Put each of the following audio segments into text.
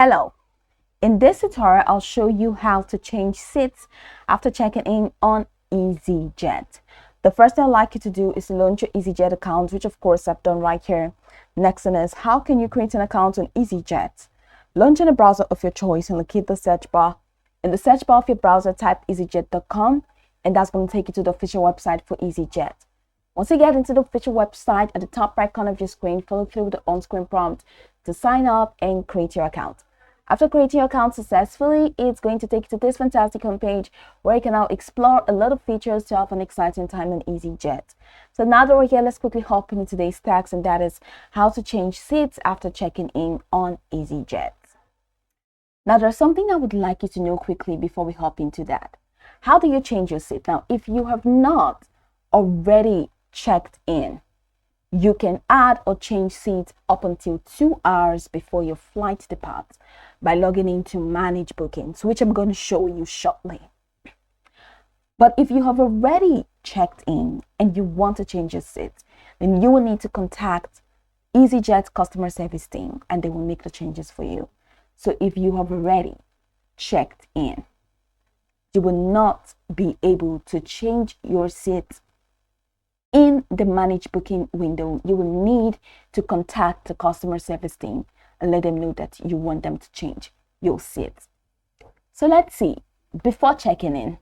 Hello, in this tutorial I'll show you how to change seats after checking in on Easyjet. The first thing I'd like you to do is launch your Easyjet account, which of course I've done right here. Next one is, how can you create an account on Easyjet? Launch in a browser of your choice and locate the search bar. In the search bar of your browser, type easyjet.com and that's going to take you to the official website for Easyjet. Once you get into the official website, at the top right corner of your screen, follow through with the on-screen prompt to sign up and create your account. After creating your account successfully, it's going to take you to this fantastic homepage where you can now explore a lot of features to have an exciting time on Easyjet. So now that we're here, let's quickly hop into today's task, and that is how to change seats after checking in on Easyjet. Now, there's something I would like you to know quickly before we hop into that. How do you change your seat? Now, if you have not already checked in, you can add or change seats up until 2 hours before your flight departs by logging into Manage Bookings, which I'm going to show you shortly. But if you have already checked in and you want to change your seat, then you will need to contact Easyjet customer service team and they will make the changes for you. So if you have already checked in, you will not be able to change your seat in the Manage Booking window. You will need to contact the customer service team and let them know that you want them to change your seat. So let's see, before checking in,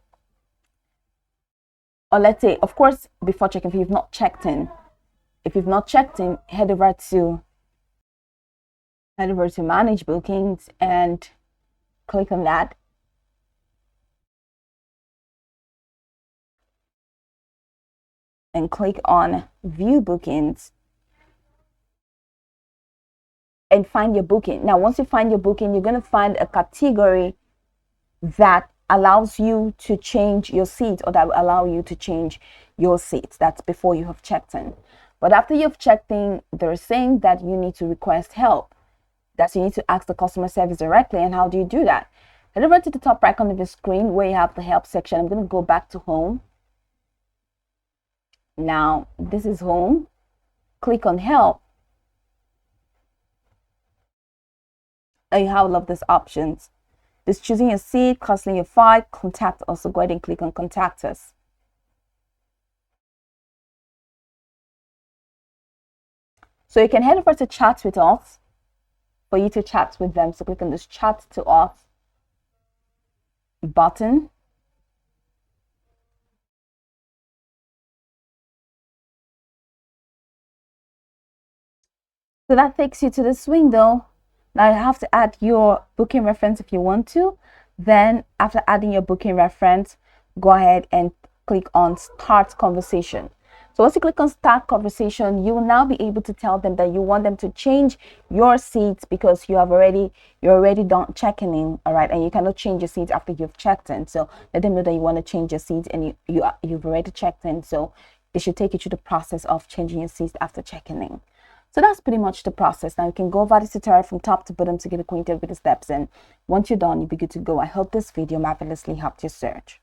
or let's say, of course, before checking, if you've not checked in, head over to Manage Bookings and click on that. And click on View Bookings and find your booking. Now, once you find your booking, you're going to find a category that allows you to change your seat, or that will allow you to change your seat. That's before you have checked in. But after you've checked in, they're saying that you need to request help. That you need to ask the customer service directly. And how do you do that? Head over to the top right corner of the screen where you have the help section. I'm going to go back to home. Now, this is home. Click on help. And you have all of these options. This choosing your seat, canceling your flight, contact us. So go ahead and click on contact us. So you can head over to chat with us for you to chat with them. So click on this chat to us button. So that takes you to this window. Now you have to add your booking reference if you want to. Then after adding your booking reference, go ahead and click on Start Conversation. So once you click on Start Conversation, you will now be able to tell them that you want them to change your seats because you're already done checking in, all right? And you cannot change your seats after you've checked in. So let them know that you want to change your seats and you've already checked in. So it should take you through the process of changing your seats after checking in. So that's pretty much the process. Now you can go over this tutorial from top to bottom to get acquainted with the steps, and once you're done, you'll be good to go. I hope this video marvelously helped your search.